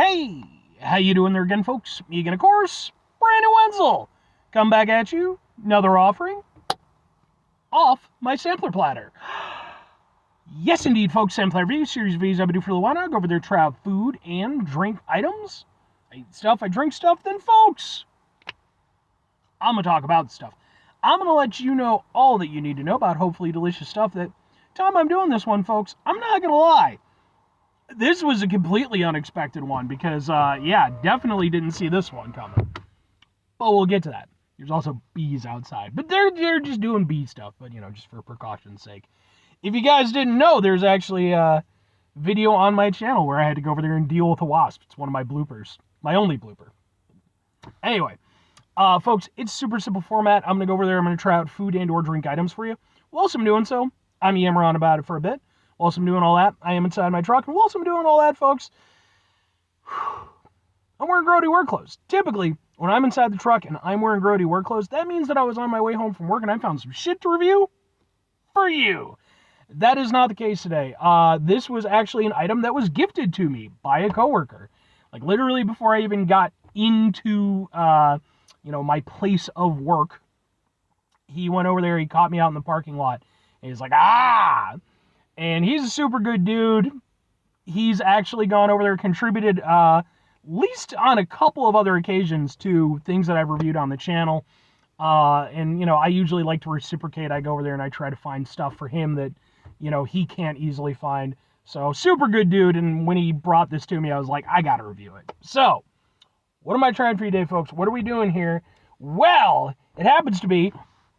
Hey, how you doing there again, folks? Megan, of course, Brandon Wenzel. Come back at you, another offering off my sampler platter. Yes, indeed, folks, sampler review series of videos I've been doing for a while now. I go over there, try out food and drink items. I eat stuff, I drink stuff, then, folks, I'm going to talk about stuff. I'm going to let you know all that you need to know about hopefully delicious stuff that time I'm doing this one, folks, I'm not going to lie. This was a completely unexpected one because, yeah, definitely didn't see this one coming. But we'll get to that. There's also bees outside. But they're just doing bee stuff, but, just for precaution's sake. If you guys didn't know, there's actually a video on my channel where I had to go over there and deal with a wasp. It's one of my bloopers. My only blooper. Anyway, folks, it's super simple format. I'm going to go over there. I'm going to try out food and or drink items for you. Whilst I'm doing so, I'm yammering on about it for a bit. Whilst I'm doing all that, I am inside my truck. And whilst I'm doing all that, folks, I'm wearing grody work clothes. Typically, when I'm inside the truck and I'm wearing grody work clothes, that means that I was on my way home from work and I found some shit to review for you. That is not the case today. This was actually an item that was gifted to me by a coworker. Like, literally before I even got into, my place of work, he went over there, he caught me out in the parking lot, and he's like, ah! And he's a super good dude. He's actually gone over there, contributed, at least on a couple of other occasions, to things that I've reviewed on the channel. And, I usually like to reciprocate. I go over there and I try to find stuff for him that, he can't easily find. So, super good dude. And when he brought this to me, I was like, I gotta review it. So, what am I trying for you today, folks? What are we doing here? Well, it happens to be,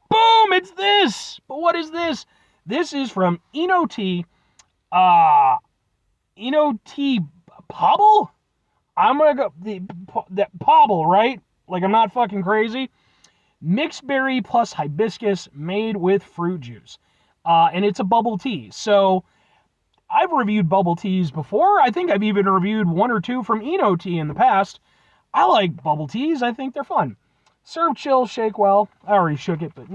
boom, it's this. But what is this? This is from Inotea, Inotea Pobble? I'm gonna go, that Pobble, right? Like, I'm not fucking crazy. Mixed berry plus hibiscus made with fruit juice. And it's a bubble tea. So, I've reviewed bubble teas before. I think I've even reviewed one or two from Inotea in the past. I like bubble teas. I think they're fun. Serve chill, shake well. I already shook it, but,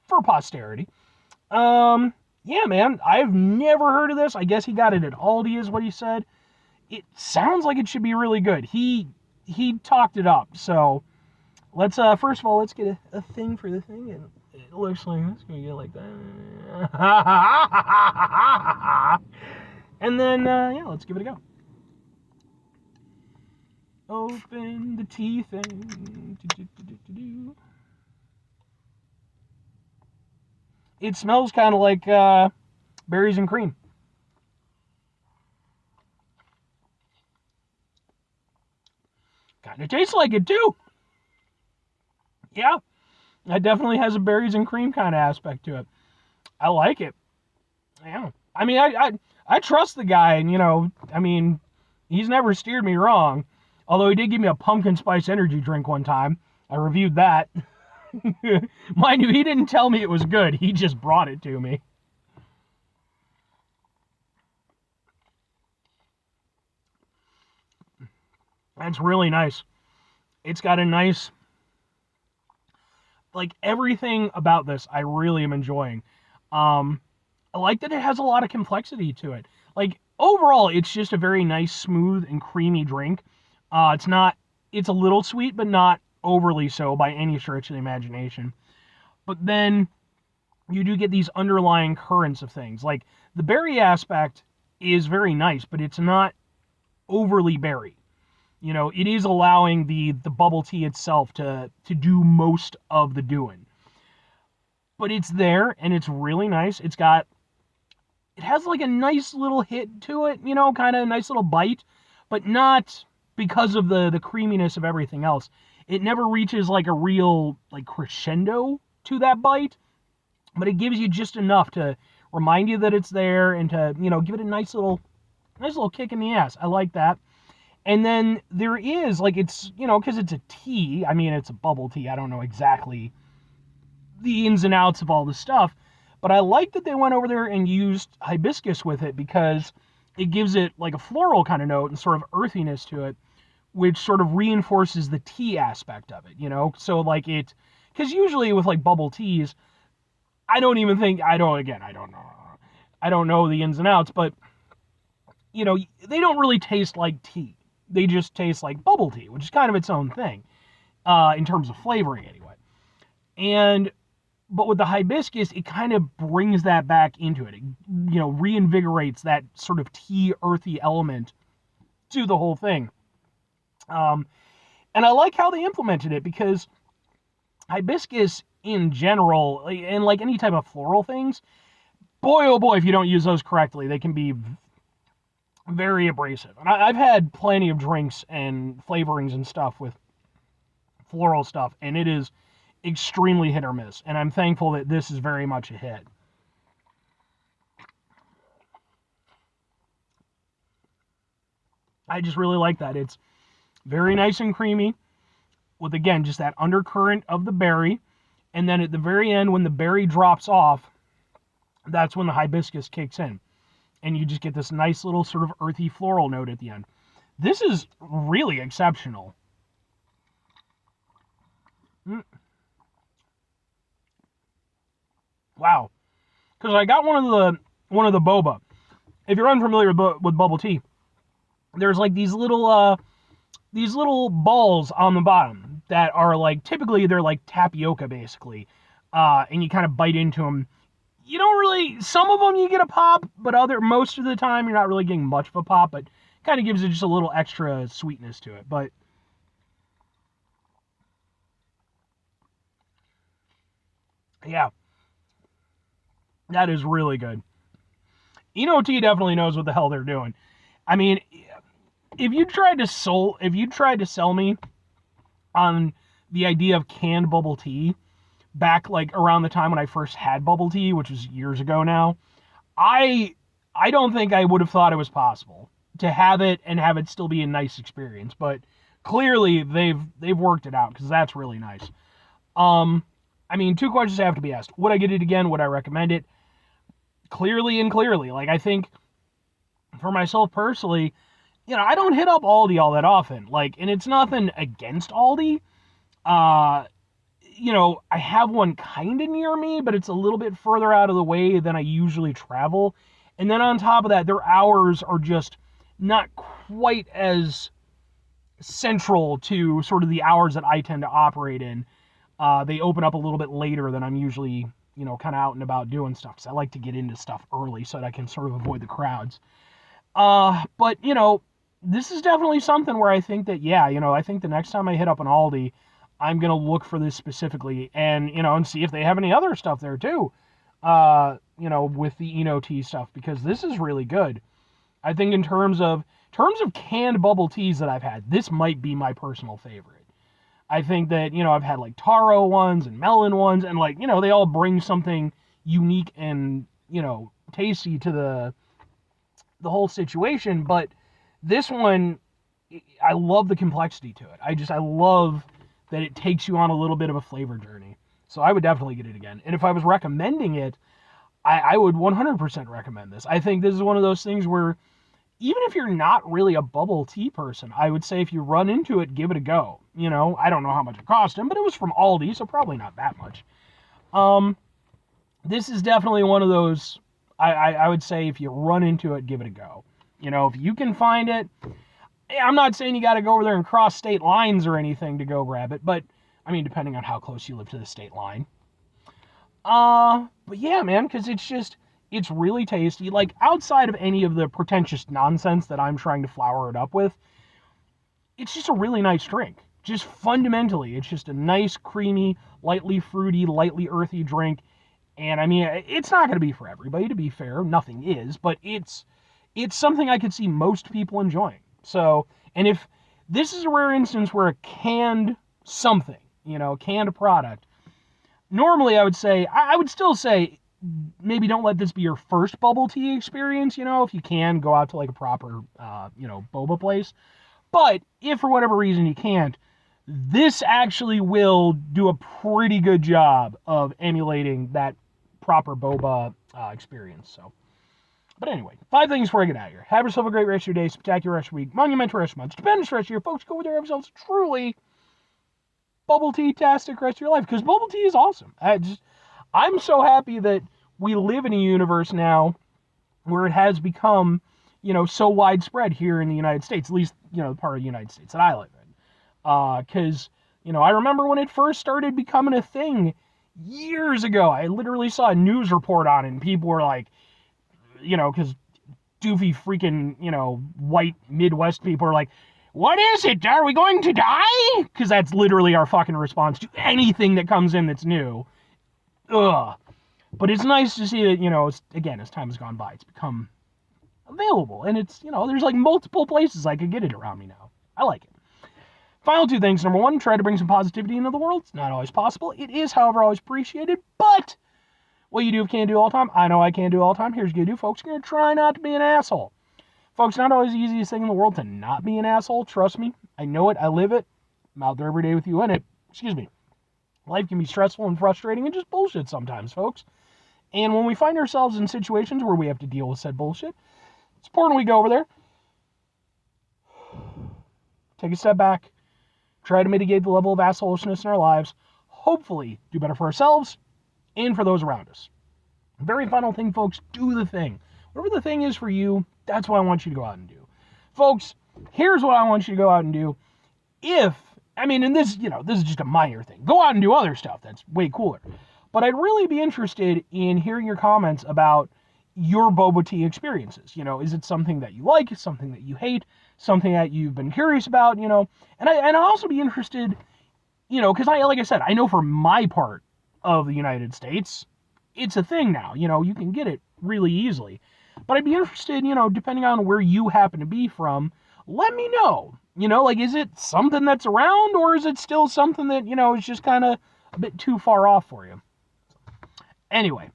for posterity. Yeah, man, I've never heard of this. I guess he got it at Aldi is what he said. It sounds like it should be really good. He talked it up. So let's, first of all, let's get a thing for the thing. And it looks like this. Can we get like that? And then, yeah, let's give it a go. Open the tea thing. It smells kind of like berries and cream. Kind of tastes like it too. Yeah, it definitely has a berries and cream kind of aspect to it. I like it. Yeah, I mean, I trust the guy, and he's never steered me wrong. Although he did give me a pumpkin spice energy drink one time. I reviewed that. Mind you, he didn't tell me it was good. He just brought it to me. That's really nice. It's got a nice, like, everything about this I really am enjoying. I like that it has a lot of complexity to it. Like, overall, it's just a very nice, smooth, and creamy drink. It's a little sweet, but not overly so by any stretch of the imagination. But then you do get these underlying currents of things. Like, the berry aspect is very nice, but it's not overly berry. It is allowing the bubble tea itself to do most of the doing. But it's there, and it's really nice. It has like a nice little hit to it, kind of a nice little bite, but not because of the creaminess of everything else. It never reaches like a real like crescendo to that bite, but it gives you just enough to remind you that it's there and to, give it a nice little kick in the ass. I like that. And then there is, like, it's, because it's a tea, it's a bubble tea. I don't know exactly the ins and outs of all the stuff, but I like that they went over there and used hibiscus with it because it gives it like a floral kind of note and sort of earthiness to it, which sort of reinforces the tea aspect of it, So, like, because usually with, like, bubble teas, I don't know the ins and outs, but, they don't really taste like tea. They just taste like bubble tea, which is kind of its own thing in terms of flavoring anyway. But with the hibiscus, it kind of brings that back into it. It, reinvigorates that sort of tea earthy element to the whole thing. And I like how they implemented it, because hibiscus in general, and like any type of floral things, boy oh boy, if you don't use those correctly, they can be very abrasive. And I've had plenty of drinks and flavorings and stuff with floral stuff, and it is extremely hit or miss. And I'm thankful that this is very much a hit. I just really like that. It's very nice and creamy with, again, just that undercurrent of the berry. And then at the very end, when the berry drops off, that's when the hibiscus kicks in. And you just get this nice little sort of earthy floral note at the end. This is really exceptional. Wow. Because I got one of the boba. If you're unfamiliar with bubble tea, there's like these little balls on the bottom that are like, typically they're like tapioca basically, and you kind of bite into them. You don't really, some of them you get a pop, but most of the time you're not really getting much of a pop, but kind of gives it just a little extra sweetness to it. But yeah, that is really good. Inotea definitely knows what the hell they're doing. I mean, if you tried to sell me on the idea of canned bubble tea back like around the time when I first had bubble tea, which was years ago now, I don't think I would have thought it was possible to have it and have it still be a nice experience. But clearly they've worked it out, because that's really nice. I mean, two questions have to be asked. Would I get it again? Would I recommend it? Clearly. Like, I think for myself personally, I don't hit up Aldi all that often. Like, and it's nothing against Aldi. I have one kind of near me, but it's a little bit further out of the way than I usually travel. And then on top of that, their hours are just not quite as central to sort of the hours that I tend to operate in. They open up a little bit later than I'm usually, kind of out and about doing stuff, because I like to get into stuff early so that I can sort of avoid the crowds. But, this is definitely something where I think that, I think the next time I hit up an Aldi, I'm going to look for this specifically and, and see if they have any other stuff there too, with the Inotea stuff, because this is really good. I think in terms of canned bubble teas that I've had, this might be my personal favorite. I think that, I've had like taro ones and melon ones, and like, they all bring something unique and, tasty to the whole situation. But this one, I love the complexity to it. I love that it takes you on a little bit of a flavor journey. So I would definitely get it again. And if I was recommending it, I would 100% recommend this. I think this is one of those things where, even if you're not really a bubble tea person, I would say if you run into it, give it a go. I don't know how much it cost him, but it was from Aldi, so probably not that much. This is definitely one of those, I would say if you run into it, give it a go. If you can find it, I'm not saying you got to go over there and cross state lines or anything to go grab it, but, I mean, depending on how close you live to the state line. But yeah, man, because it's really tasty. Like, outside of any of the pretentious nonsense that I'm trying to flower it up with, it's just a really nice drink. Just fundamentally, it's just a nice, creamy, lightly fruity, lightly earthy drink. And I mean, it's not going to be for everybody, to be fair. Nothing is, but it's something I could see most people enjoying. So, and if this is a rare instance where a canned something, canned product, normally I would say, I would still say, maybe don't let this be your first bubble tea experience, if you can, go out to like a proper, boba place. But if for whatever reason you can't, this actually will do a pretty good job of emulating that proper boba experience. So, but anyway, 5 things before I get out of here. Have yourself a great rest of your day, spectacular rest of your week, monumental rest of your month, stupendous rest of your folks. Go over there, have yourselves truly bubble tea-tastic rest of your life, because bubble tea is awesome. I'm so happy that we live in a universe now where it has become, so widespread here in the United States, at least, the part of the United States that I live in. Because, I remember when it first started becoming a thing years ago. I literally saw a news report on it, and people were like, because doofy freaking, white Midwest people are like, what is it? Are we going to die? Because that's literally our fucking response to anything that comes in that's new. Ugh. But it's nice to see that, again, as time has gone by, it's become available. And it's, there's like multiple places I could get it around me now. I like it. Final two things. Number one, try to bring some positivity into the world. It's not always possible. It is, however, always appreciated. But what you do can't do all the time. I know I can't do all the time. Here's what you do, folks. You're going to try not to be an asshole. Folks, not always the easiest thing in the world to not be an asshole. Trust me. I know it. I live it. I'm out there every day with you in it. Excuse me. Life can be stressful and frustrating and just bullshit sometimes, folks. And when we find ourselves in situations where we have to deal with said bullshit, it's important we go over there, take a step back, try to mitigate the level of assholishness in our lives, hopefully do better for ourselves and for those around us. Very final thing, folks, do the thing. Whatever the thing is for you, that's what I want you to go out and do. Folks, here's what I want you to go out and do. And this is just a minor thing. Go out and do other stuff. That's way cooler. But I'd really be interested in hearing your comments about your boba tea experiences. Is it something that you like, something that you hate, something that you've been curious about, and I'd also be interested, because like I said, I know for my part of the United States, it's a thing now. You can get it really easily. But I'd be interested, depending on where you happen to be from, let me know. Is it something that's around, or is it still something that, is just kind of a bit too far off for you? Anyway.